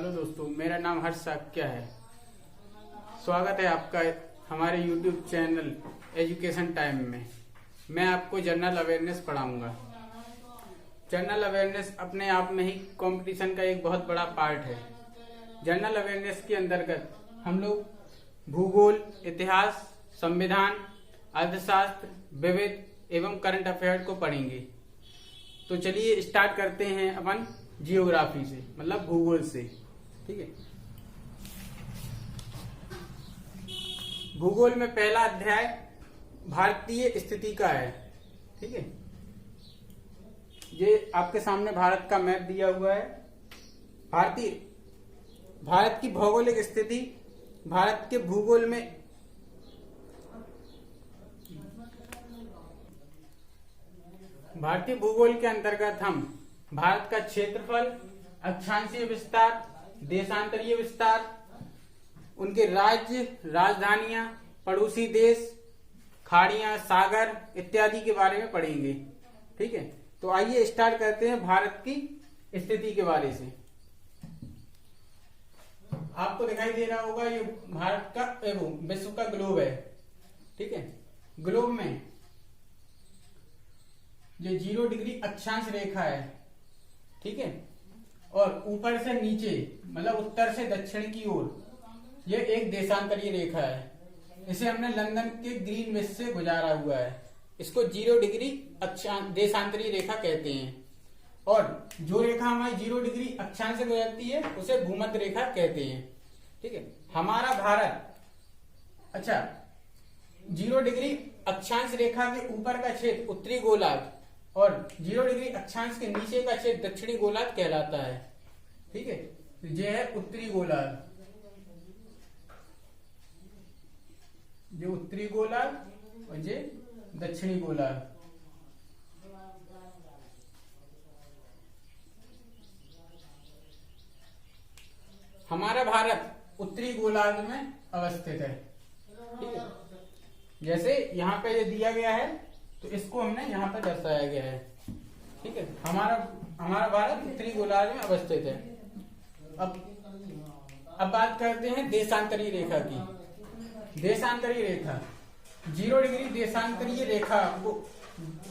Hello दोस्तों, मेरा नाम हर्ष साक्या है। स्वागत है आपका हमारे YouTube चैनल एजुकेशन टाइम में। मैं आपको जनरल अवेयरनेस पढ़ाऊंगा। जनरल अवेयरनेस अपने आप में ही कंपटीशन का एक बहुत बड़ा पार्ट है। जनरल अवेयरनेस के अंतर्गत हम लोग भूगोल, इतिहास, संविधान, अर्थशास्त्र, विविध एवं करंट अफेयर को पढ़ेंगे। तो चलिए स्टार्ट करते हैं अपन जियोग्राफी से, मतलब भूगोल से। ठीक है, भूगोल में पहला अध्याय भारतीय स्थिति का है। ठीक है, ये आपके सामने भारत का मैप दिया हुआ है। भारत की भौगोलिक स्थिति, भारत के भूगोल में भारतीय भूगोल के अंतर्गत हम भारत का क्षेत्रफल, अक्षांशीय विस्तार, देशांतरीय विस्तार, उनके राज्य, राजधानियां, पड़ोसी देश, खाड़ियां, सागर इत्यादि के बारे में पढ़ेंगे। ठीक है, तो आइए स्टार्ट करते हैं भारत की स्थिति के बारे से। आपको दिखाई दे रहा होगा ये भारत का एवं विश्व का ग्लोब है। ठीक है, ग्लोब में ये 0 डिग्री अक्षांश रेखा है। ठीक है, और ऊपर से नीचे मतलब उत्तर से दक्षिण की ओर ये एक देशांतरीय रेखा है। इसे हमने लंदन के ग्रीनविच से गुजारा हुआ है। इसको 0 डिग्री देशांतरीय रेखा कहते हैं। और जो रेखा हमारी 0 डिग्री अक्षांश से गुजरती है उसे भूमध्य रेखा कहते हैं। ठीक है, हमारा भारत 0 डिग्री अक्षांश रेखा के ऊपर का क्षेत्र उत्तरी गोलार्ध और 0 डिग्री अक्षांश के नीचे का क्षेत्र दक्षिणी गोलार्ध कहलाता है। ठीक है, तो यह है उत्तरी गोलार्ध, जो उत्तरी गोलार्ध और ये दक्षिणी गोलार्ध। हमारा भारत उत्तरी गोलार्ध में अवस्थित है। ठीक है, जैसे यहाँ पे ये दिया गया है तो इसको हमने यहाँ पे दर्शाया गया है। ठीक है, हमारा भारत उत्तरी गोलार्ध में अवस्थित है। अब बात करते हैं देशांतरीय रेखा की। देशांतरीय रेखा 0 डिग्री देशांतरीय रेखा को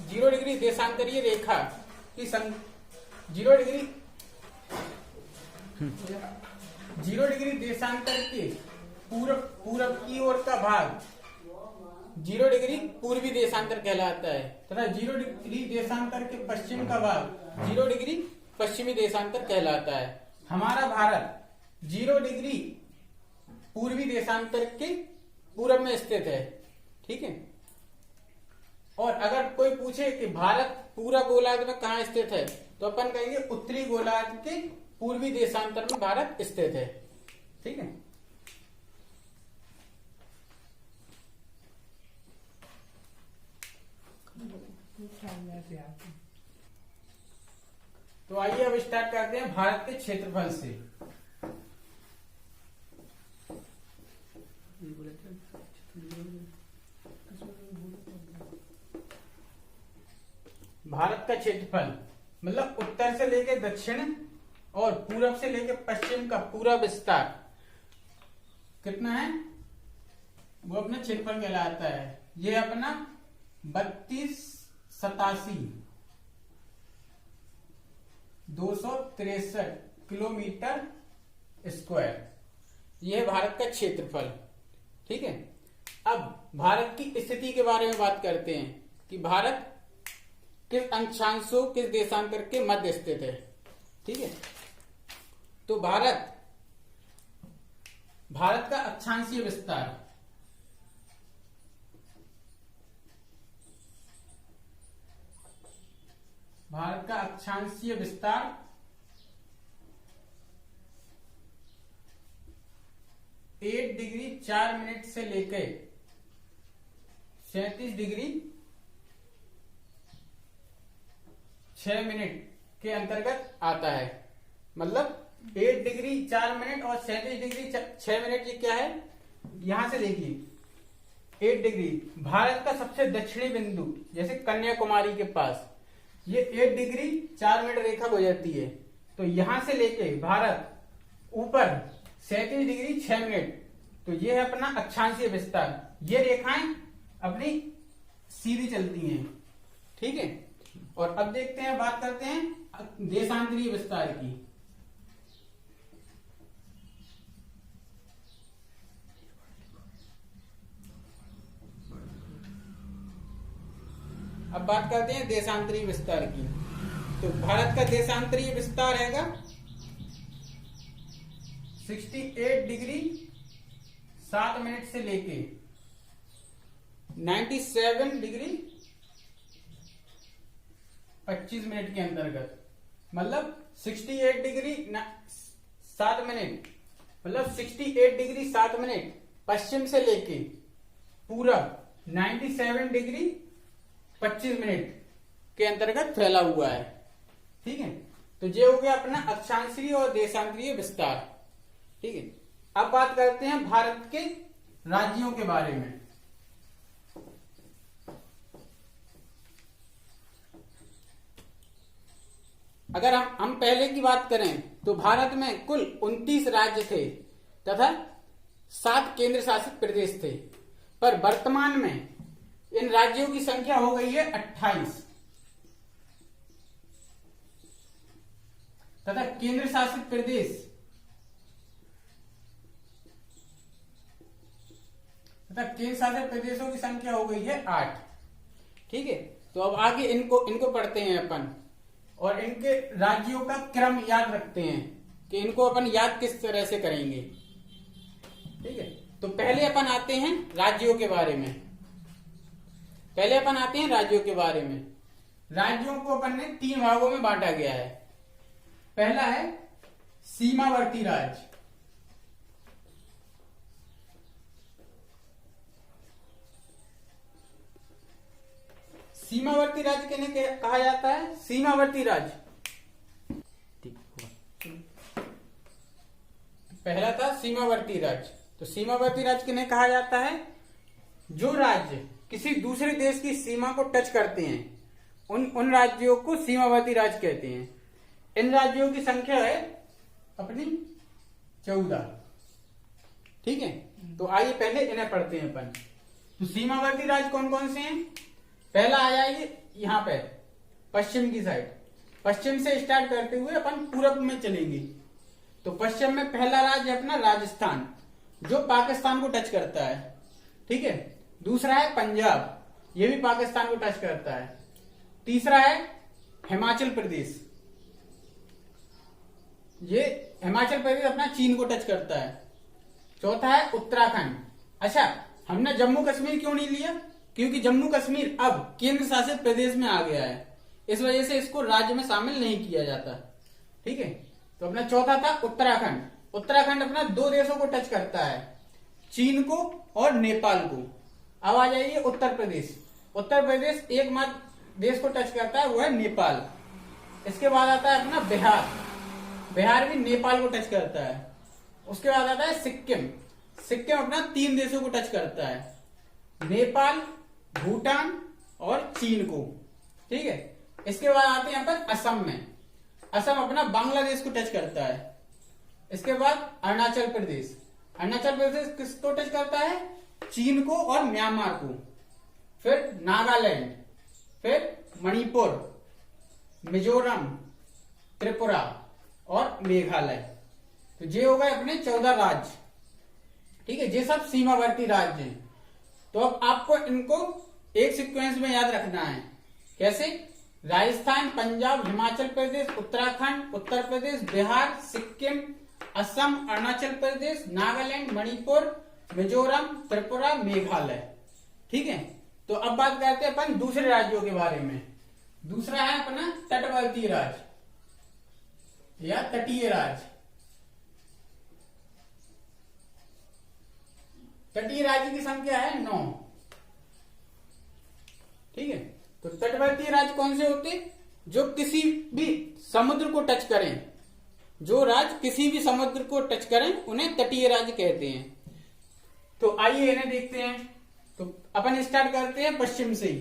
0 डिग्री देशांतरीय रेखा की 0 डिग्री देशांतर के पूरब की ओर का भाग 0 डिग्री पूर्वी देशांतर कहलाता है तथा 0 डिग्री देशांतर के पश्चिम का भाग 0 डिग्री पश्चिमी देशांतर कहलाता है। हमारा भारत 0 डिग्री पूर्वी देशांतर के पूरब में स्थित है। ठीक है, और अगर कोई पूछे कि भारत पूरा गोलार्ध में कहाँ स्थित है तो अपन कहेंगे उत्तरी गोलार्ध के पूर्वी देशांतर में भारत स्थित है। ठीक है, तो आइए अब स्टार्ट करते हैं भारत के क्षेत्रफल से। भारत का क्षेत्रफल मतलब उत्तर से लेकर दक्षिण और पूरब से लेकर पश्चिम का पूरा विस्तार कितना है वो अपना क्षेत्रफल कहलाता है। ये अपना 32,87,263 किलोमीटर स्क्वायर, यह है भारत का क्षेत्रफल। ठीक है, अब भारत की स्थिति के बारे में बात करते हैं कि भारत किस अक्षांशों किस देशांतर के मध्य स्थित है। ठीक है, तो भारत का अक्षांशीय विस्तार भारत का अक्षांशीय विस्तार 8 डिग्री 4 मिनट से लेकर 37 डिग्री 6 मिनट के अंतर्गत आता है। मतलब 8 डिग्री 4 मिनट और 37 डिग्री 6 मिनट, ये क्या है, यहां से देखिए 8 डिग्री भारत का सबसे दक्षिणी बिंदु जैसे कन्याकुमारी के पास ये 8 डिग्री 4 मिनट रेखा गुजरती है। तो यहां से लेके भारत ऊपर 37 डिग्री 6 मिनट। तो ये है अपना अक्षांशीय विस्तार। ये रेखाएं अपनी सीधी चलती हैं, ठीक है। और अब देखते हैं, बात करते हैं देशांतरीय विस्तार की। अब बात करते हैं देशांतरीय विस्तार की। तो भारत का देशांतरीय विस्तार हैगा 68 डिग्री 7 मिनट से लेके 97 डिग्री 25 मिनट के अंतर्गत, मतलब 68 डिग्री 7 मिनट, मतलब 68 डिग्री 7 मिनट पश्चिम से लेके पूरा 97 डिग्री 25 मिनट के अंतर्गत फैला हुआ है, ठीक है। तो ये हो गया अपना अक्षांशीय और देशांतरीय विस्तार, ठीक है। अब बात करते हैं भारत के राज्यों के बारे में। अगर हम पहले की बात करें तो भारत में कुल 29 राज्य थे तथा 7 केंद्र शासित प्रदेश थे, पर वर्तमान में इन राज्यों की संख्या हो गई है 28 तथा केंद्र शासित प्रदेशों की संख्या हो गई है 8, ठीक है। तो अब आगे इनको पढ़ते हैं अपन, और इनके राज्यों का क्रम याद रखते हैं कि इनको अपन याद किस तरह से करेंगे, ठीक है। तो पहले अपन आते हैं राज्यों के बारे में। राज्यों को अपन ने 3 भागों में बांटा गया है। पहला है सीमावर्ती राज्य। सीमावर्ती राज्य किन्हें कहा जाता है? सीमावर्ती राज्य, पहला था सीमावर्ती राज्य। तो सीमावर्ती राज्य किन्हें कहा जाता है? जो राज्य किसी दूसरे देश की सीमा को टच करते हैं उन राज्यों को सीमावर्ती राज्य कहते हैं। इन राज्यों की संख्या है अपनी 14, ठीक है। तो आइए पहले इन्हें पढ़ते हैं अपन। तो सीमावर्ती राज्य कौन कौन से हैं? पहला आ जाएगी यहाँ पे पश्चिम की साइड, पश्चिम से स्टार्ट करते हुए अपन पूरब में चलेंगे। तो पश्चिम में पहला राज्य अपना राजस्थान, जो पाकिस्तान को टच करता है, ठीक है। दूसरा है पंजाब, ये भी पाकिस्तान को टच करता है। तीसरा है हिमाचल प्रदेश, ये हिमाचल प्रदेश अपना चीन को टच करता है। चौथा है उत्तराखंड। अच्छा, हमने जम्मू कश्मीर क्यों नहीं लिया? क्योंकि जम्मू कश्मीर अब केंद्र शासित प्रदेश में आ गया है, इस वजह से इसको राज्य में शामिल नहीं किया जाता, ठीक है। तो अपना चौथा था उत्तराखंड। उत्तराखंड अपना 2 देशों को टच करता है, चीन को और नेपाल को। अब आ जाइए उत्तर प्रदेश। उत्तर प्रदेश एकमात्र देश को टच करता है, वो है नेपाल। इसके बाद आता है अपना बिहार, बिहार भी नेपाल को टच करता है। उसके बाद आता है सिक्किम, सिक्किम अपना 3 देशों को टच करता है, नेपाल, भूटान और चीन को, ठीक है। इसके बाद आते हैं अपन असम में। असम अपना बांग्लादेश को टच करता है। इसके बाद अरुणाचल प्रदेश, अरुणाचल प्रदेश किसको टच करता है? चीन को और म्यांमार को। फिर नागालैंड, फिर मणिपुर, मिजोरम, त्रिपुरा और मेघालय। तो ये हो गए अपने 14 राज्य, ठीक है। ये सब सीमावर्ती राज्य हैं। तो अब आपको इनको एक सीक्वेंस में याद रखना है। कैसे? राजस्थान, पंजाब, हिमाचल प्रदेश, उत्तराखंड, उत्तर प्रदेश, बिहार, सिक्किम, असम, अरुणाचल प्रदेश, नागालैंड, मणिपुर, मिजोरम, त्रिपुरा, मेघालय, ठीक है। तो अब बात करते हैं अपन दूसरे राज्यों के बारे में। दूसरा है अपना तटवर्ती राज्य या तटीय राज्य। तटीय राज्य की संख्या है 9, ठीक है। तो तटवर्ती राज्य कौन से होते? जो किसी भी समुद्र को टच करें, जो राज्य किसी भी समुद्र को टच करें उन्हें तटीय राज्य कहते हैं। तो आइए इन्हें देखते हैं। तो अपन स्टार्ट करते हैं पश्चिम से ही।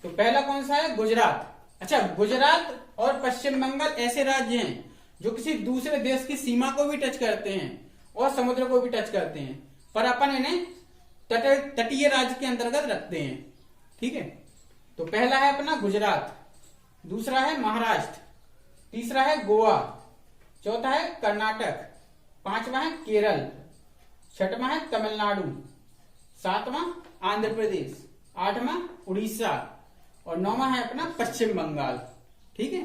तो पहला कौन सा है? गुजरात। अच्छा, गुजरात और पश्चिम बंगाल ऐसे राज्य हैं जो किसी दूसरे देश की सीमा को भी टच करते हैं और समुद्र को भी टच करते हैं, पर अपन इन्हें तटीय राज्य के अंतर्गत रखते हैं। ठीक है, तो पहला है अपना गुजरात, दूसरा है महाराष्ट्र, तीसरा है गोवा, चौथा है कर्नाटक, पांचवा है केरल, छठवां है तमिलनाडु, सातवां आंध्र प्रदेश, आठवां उड़ीसा और नौवां है अपना पश्चिम बंगाल। ठीक है,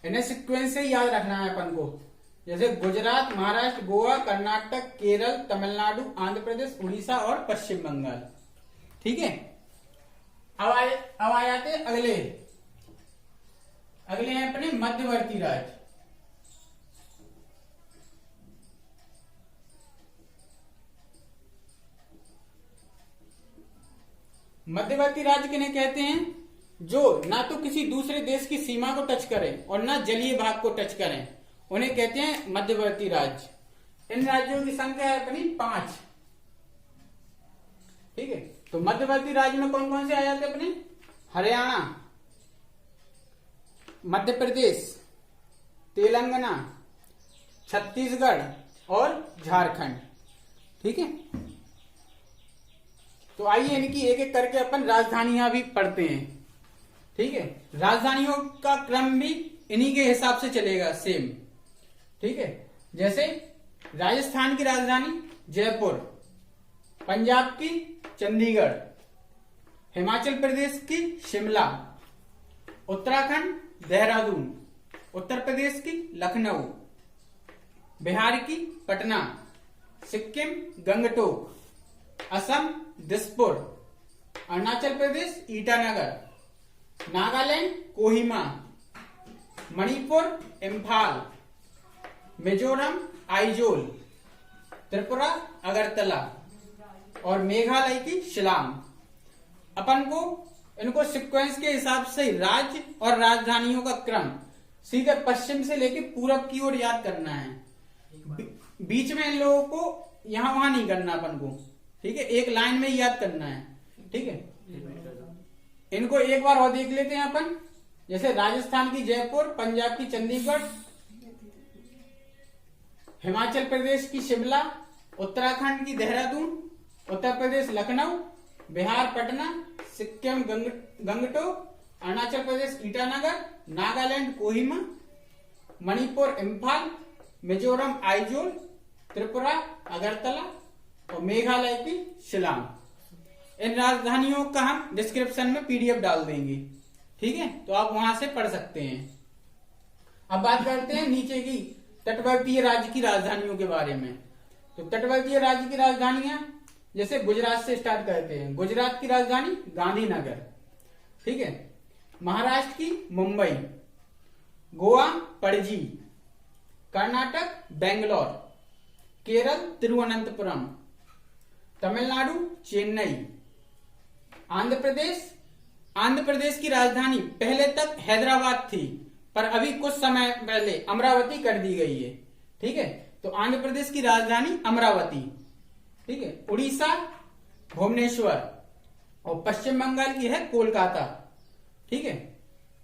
इन्हें सीक्वेंस से याद रखना है अपन को, जैसे गुजरात, महाराष्ट्र, गोवा, कर्नाटक, केरल, तमिलनाडु, आंध्र प्रदेश, उड़ीसा और पश्चिम बंगाल। ठीक है, अब आ जाते अगले हैं अपने मध्यवर्ती राज्य। मध्यवर्ती राज्य किन्हें कहते हैं? जो ना तो किसी दूसरे देश की सीमा को टच करें और ना जलीय भाग को टच करें, उन्हें कहते हैं मध्यवर्ती राज्य। इन राज्यों की संख्या है अपनी 5। ठीक है, तो मध्यवर्ती राज्य में कौन कौन से आ जाते हैं अपने? हरियाणा, मध्य प्रदेश, तेलंगाना, छत्तीसगढ़ और झारखंड। ठीक है, तो आइए इनकी एक एक करके अपन राजधानियां भी पढ़ते हैं। ठीक है, राजधानियों का क्रम भी इन्हीं के हिसाब से चलेगा, सेम। ठीक है, जैसे राजस्थान की राजधानी जयपुर, पंजाब की चंडीगढ़, हिमाचल प्रदेश की शिमला, उत्तराखंड देहरादून, उत्तर प्रदेश की लखनऊ, बिहार की पटना, सिक्किम गंगटोक, असम दिसपुर, अरुणाचल प्रदेश ईटानगर, नागालैंड कोहिमा, मणिपुर इम्फाल, मिजोरम आइजोल, त्रिपुरा अगरतला और मेघालय की शिलांग। अपन को इनको सीक्वेंस के हिसाब से राज्य और राजधानियों का क्रम सीधे पश्चिम से लेकर पूरब की ओर याद करना है। बीच में इन लोगों को यहां वहां नहीं करना अपन को। ठीक है, एक लाइन में ही याद करना है। ठीक है, इनको एक बार और देख लेते हैं अपन। जैसे राजस्थान की जयपुर, पंजाब की चंडीगढ़, हिमाचल प्रदेश की शिमला, उत्तराखंड की देहरादून, उत्तर प्रदेश लखनऊ, बिहार पटना, सिक्किम गंगटोक, अरुणाचल प्रदेश ईटानगर, नागालैंड कोहिमा, मणिपुर इम्फाल, मिजोरम आइजोल, त्रिपुरा अगरतला और मेघालय की शिलांग। इन राजधानियों का हम डिस्क्रिप्शन में पीडीएफ डाल देंगे। ठीक है, तो आप वहां से पढ़ सकते हैं। अब बात करते हैं नीचे की तटवर्तीय राज्य की राजधानियों के बारे में। तो तटवर्तीय राज्य की राजधानियां, जैसे गुजरात से स्टार्ट करते हैं। गुजरात की राजधानी गांधीनगर। ठीक है, महाराष्ट्र की मुंबई, गोवा पणजी, कर्नाटक बेंगलोर, केरल तिरुवनंतपुरम, तमिलनाडु चेन्नई, आंध्र प्रदेश की राजधानी पहले तक हैदराबाद थी, पर अभी कुछ समय पहले अमरावती कर दी गई है। ठीक है, तो आंध्र प्रदेश की राजधानी अमरावती। ठीक है, उड़ीसा भुवनेश्वर और पश्चिम बंगाल की है कोलकाता। ठीक है,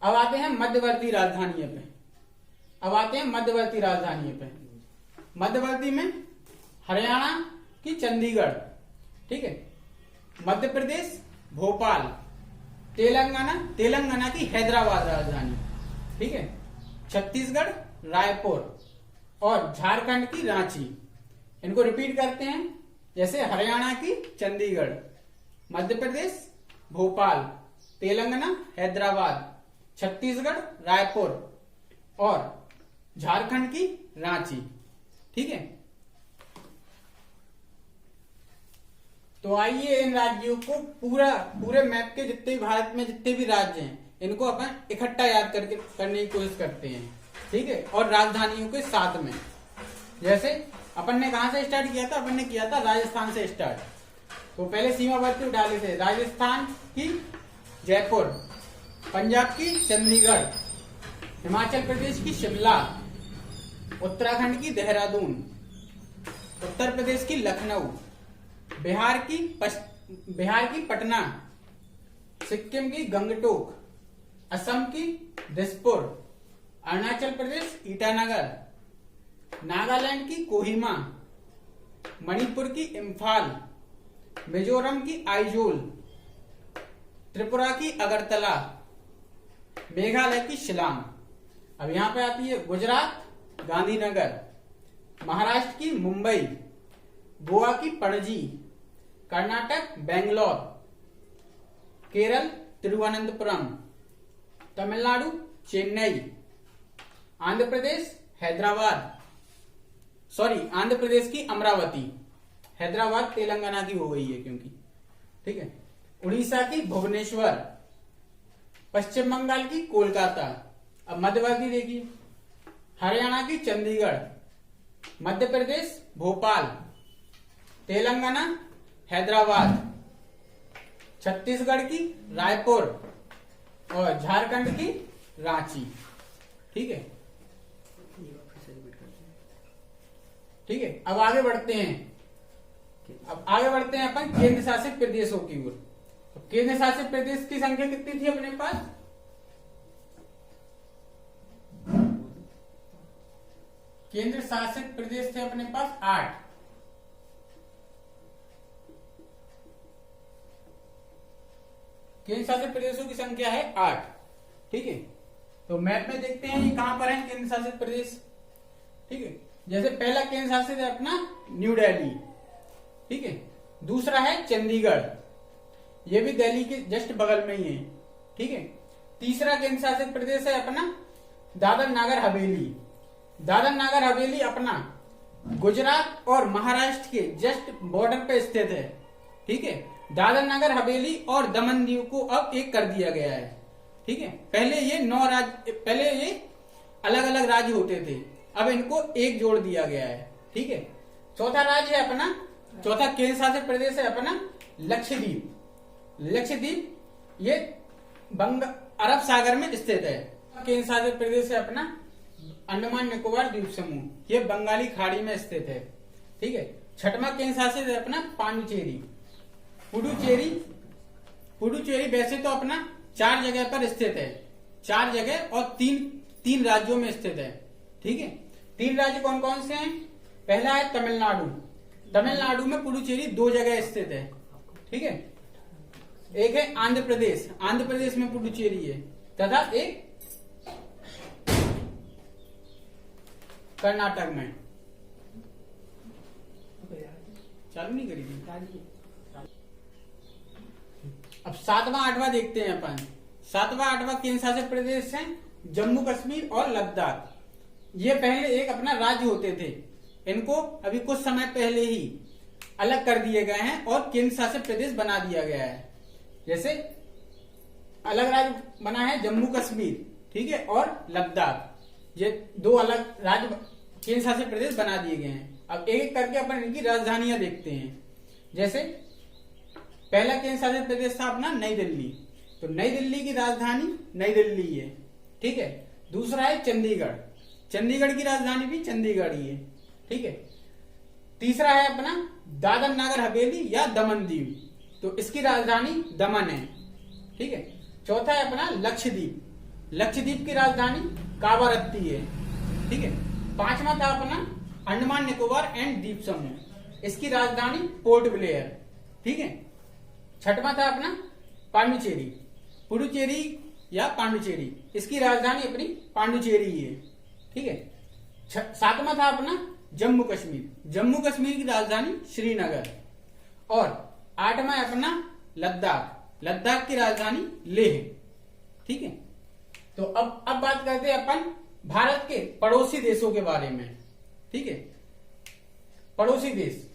अब आते हैं मध्यवर्ती राजधानियों पे। मध्यवर्ती में हरियाणा की चंडीगढ़। ठीक है, मध्य प्रदेश भोपाल, तेलंगाना की हैदराबाद राजधानी। ठीक है, छत्तीसगढ़ रायपुर और झारखंड की रांची। इनको रिपीट करते हैं, जैसे हरियाणा की चंडीगढ़, मध्य प्रदेश भोपाल, तेलंगाना हैदराबाद, छत्तीसगढ़ रायपुर और झारखंड की रांची। ठीक है, तो आइए इन राज्यों को पूरे मैप के जितने भी भारत में जितने भी राज्य हैं, इनको अपन इकट्ठा याद करने की कोशिश करते हैं। ठीक है, और राजधानियों के साथ में। जैसे अपन ने कहां से स्टार्ट किया था? अपन ने किया था राजस्थान से स्टार्ट। तो पहले सीमावर्ती डाले थे, राजस्थान की जयपुर, पंजाब की चंडीगढ़, हिमाचल प्रदेश की शिमला, उत्तराखंड की देहरादून, उत्तर प्रदेश की लखनऊ, बिहार की पटना, सिक्किम की गंगटोक, असम की दिसपुर अरुणाचल प्रदेश ईटानगर, नागालैंड की कोहिमा, मणिपुर की इम्फाल, मिजोरम की आइजोल, त्रिपुरा की अगरतला, मेघालय की शिलांग। अब यहां पे आती है गुजरात गांधीनगर, महाराष्ट्र की मुंबई, गोवा की पणजी, कर्नाटक बेंगलोर, केरल तिरुवनंतपुरम, तमिलनाडु चेन्नई, आंध्र प्रदेश हैदराबाद, आंध्र प्रदेश की अमरावती, हैदराबाद तेलंगाना की हो गई है क्योंकि, ठीक है। उड़ीसा की भुवनेश्वर, पश्चिम बंगाल की कोलकाता। अब मध्यवर्ती देखिए, हरियाणा की चंडीगढ़, मध्य प्रदेश भोपाल, तेलंगाना हैदराबाद, छत्तीसगढ़ की रायपुर और झारखंड की रांची। ठीक है, ठीक है। अब आगे बढ़ते हैं, अपन केंद्र शासित प्रदेशों की ओर। केंद्र शासित प्रदेश की संख्या कितनी थी अपने पास? केंद्र शासित प्रदेश थे अपने पास 8। केंद्र शासित प्रदेशों की संख्या है 8। ठीक है, तो मैप में देखते हैं ये कहां पर है केंद्र शासित प्रदेश। ठीक है, जैसे पहला केंद्र शासित है अपना न्यू दिल्ली। ठीक है, दूसरा है चंडीगढ़, ये भी दिल्ली के जस्ट बगल में ही है। ठीक है, तीसरा केंद्र शासित प्रदेश है अपना दादर नागर हवेली। दादर नागर हवेली अपना गुजरात और महाराष्ट्र के जस्ट बॉर्डर पे स्थित है। ठीक है, दादर नागर हवेली और दमन दीव को अब एक कर दिया गया है। ठीक है, पहले ये अलग अलग राज्य होते थे, अब इनको एक जोड़ दिया गया है। ठीक है, चौथा राज्य है अपना, चौथा केंद्र शासित प्रदेश है अपना लक्षद्वीप। लक्षद्वीप ये अरब सागर में स्थित है। केंद्र शासित प्रदेश है अपना अंडमान निकोबार द्वीप समूह, ये बंगाली खाड़ी में स्थित है। ठीक है, छठवां केंद्र शासित है अपना पांडुचेरी। पुडुचेरी वैसे तो अपना 4 जगह पर स्थित है, 4 जगह और तीन राज्यों में स्थित है। ठीक है, 3 राज्य कौन कौन से हैं? पहला है तमिलनाडु। तमिलनाडु में पुडुचेरी 2 जगह स्थित है। ठीक है, एक है आंध्र प्रदेश, आंध्र प्रदेश में पुडुचेरी है, तथा एक कर्नाटक में। चालू नहीं करी थी। अब 7वां 8वां देखते हैं अपन। 7वां 8वां केंद्र शासित प्रदेश है जम्मू कश्मीर और लद्दाख। ये पहले एक अपना राज्य होते थे, इनको अभी कुछ समय पहले ही अलग कर दिए गए हैं और केंद्र शासित प्रदेश बना दिया गया है। जैसे अलग राज्य बना है जम्मू कश्मीर, ठीक है, और लद्दाख, ये 2 अलग राज्य केंद्र शासित प्रदेश बना दिए गए हैं। अब एक एक करके अपन इनकी राजधानियां देखते हैं। जैसे पहला केंद्र शासित प्रदेश था अपना नई दिल्ली, तो नई दिल्ली की राजधानी नई दिल्ली है। ठीक है, दूसरा है चंडीगढ़, चंडीगढ़ की राजधानी भी चंडीगढ़ ही है। ठीक है, तीसरा है अपना दादर नागर हवेली या दमन दीव, तो इसकी राजधानी दमन है। ठीक है, चौथा है अपना लक्षद्वीप, लक्षद्वीप की राजधानी कावारत्ती है। ठीक है, 5वां था अपना अंडमान निकोबार एंड द्वीप समूह, इसकी राजधानी पोर्ट ब्लेयर। ठीक है, 6वां था अपना पांडुचेरी, पुडुचेरी या पांडुचेरी, इसकी राजधानी अपनी पांडुचेरी ही है। ठीक है, 7वां था अपना जम्मू कश्मीर, जम्मू कश्मीर की राजधानी श्रीनगर, और 8वां है अपना लद्दाख, लद्दाख की राजधानी लेह। ठीक है, तो अब बात करते हैं अपन भारत के पड़ोसी देशों के बारे में। ठीक है, पड़ोसी देश,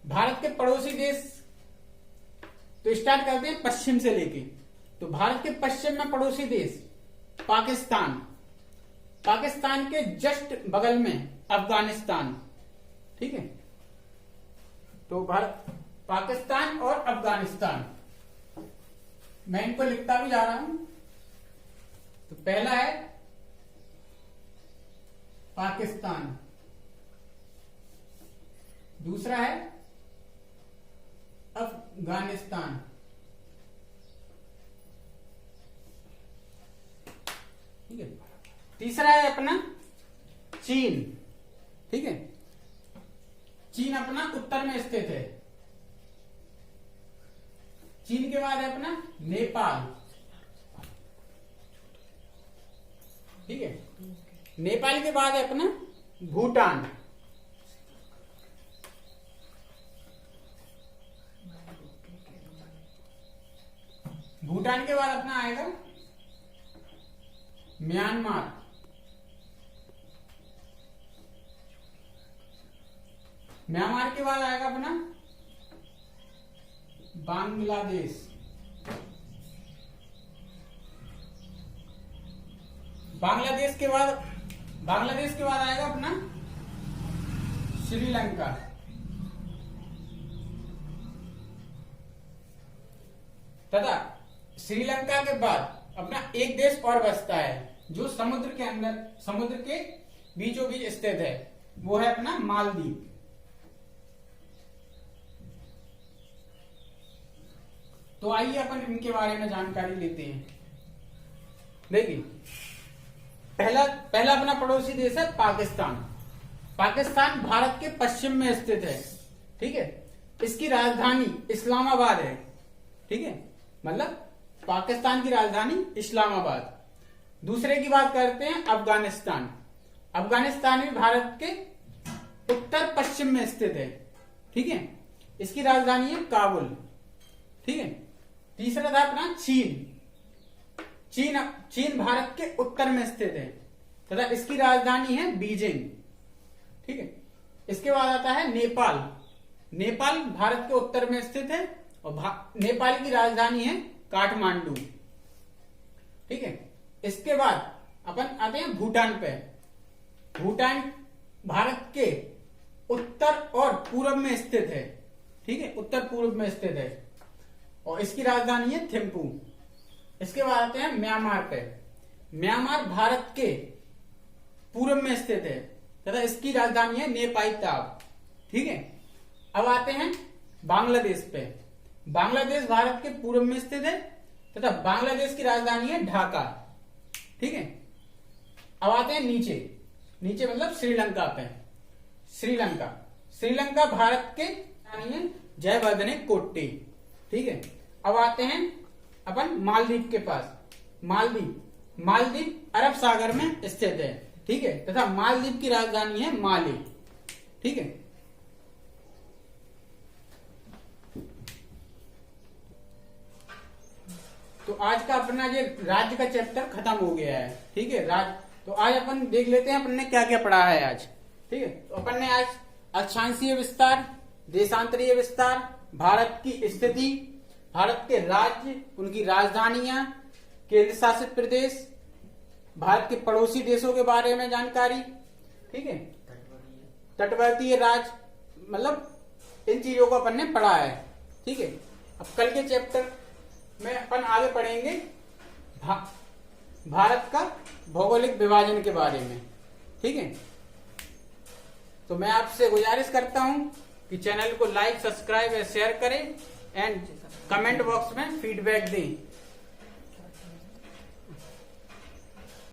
भारत के पड़ोसी देश, तो स्टार्ट करते हैं पश्चिम से लेके। तो भारत के पश्चिम में पड़ोसी देश पाकिस्तान, पाकिस्तान के जस्ट बगल में अफगानिस्तान। ठीक है, तो भारत, पाकिस्तान और अफगानिस्तान, मैं इनको लिखता भी जा रहा हूं। तो पहला है पाकिस्तान, दूसरा है अफगानिस्तान, ठीक है, तीसरा है अपना चीन। ठीक है, चीन अपना उत्तर में स्थित है। चीन के बाद है अपना नेपाल। ठीक है, नेपाल के बाद है अपना भूटान। भूटान के बाद अपना आएगा म्यांमार। म्यांमार के बाद आएगा अपना बांग्लादेश। बांग्लादेश के बाद आएगा अपना श्रीलंका। तथा श्रीलंका के बाद अपना एक देश और बचता है जो समुद्र के बीचों बीच स्थित है, वो है अपना मालदीव। तो आइए अपन इनके बारे में जानकारी लेते हैं। देखिए, पहला अपना पड़ोसी देश है पाकिस्तान। पाकिस्तान भारत के पश्चिम में स्थित है। ठीक है, इसकी राजधानी इस्लामाबाद है। ठीक है, मतलब पाकिस्तान की राजधानी इस्लामाबाद। दूसरे की बात करते हैं अफगानिस्तान। अफगानिस्तान भी भारत के उत्तर पश्चिम में स्थित है। ठीक है, इसकी राजधानी है काबुल। ठीक है, तीसरा था अपना चीन। चीन भारत के उत्तर में स्थित है तथा इसकी राजधानी है बीजिंग। ठीक है, इसके बाद आता है नेपाल। नेपाल भारत के उत्तर में स्थित है और नेपाल की राजधानी है काठमांडू। ठीक है, इसके बाद अपन आते हैं भूटान पे। भूटान भारत के उत्तर और पूर्व में स्थित है। ठीक है, उत्तर पूर्व में स्थित है और इसकी राजधानी है थिम्पू। इसके बाद आते हैं म्यांमार पे। म्यांमार भारत के पूर्व में स्थित है तथा इसकी राजधानी है नेपाई ताब। ठीक है, अब आते हैं बांग्लादेश पे। बांग्लादेश भारत के पूर्व में स्थित है तथा बांग्लादेश की राजधानी है ढाका। ठीक है, अब आते हैं नीचे मतलब श्रीलंका पे। श्रीलंका भारत के राजधानी है जयवर्धने कोट्टी। ठीक है, अब आते हैं अपन मालदीव के पास। मालदीव अरब सागर में स्थित है। ठीक है, तथा मालदीव की राजधानी है माले। ठीक है, तो आज का अपना ये राज्य का चैप्टर खत्म हो गया है। ठीक है, तो आज अपन देख लेते हैं अपन ने क्या क्या पढ़ा है आज। ठीक है, तो अपन ने आज अक्षांशीय विस्तार, देशांतरीय विस्तार, भारत की स्थिति, भारत के राज्य, उनकी राजधानियां, केंद्र शासित प्रदेश, भारत के पड़ोसी देशों के बारे में जानकारी। ठीक है, तटवर्तीय राज्य, मतलब इन चीजों को अपन ने पढ़ा है। ठीक है, अब कल के चैप्टर में अपन आगे पढ़ेंगे भारत का भौगोलिक विभाजन के बारे में। ठीक है, तो मैं आपसे गुजारिश करता हूं कि चैनल को लाइक, सब्सक्राइब और शेयर करें एंड कमेंट बॉक्स में फीडबैक दें।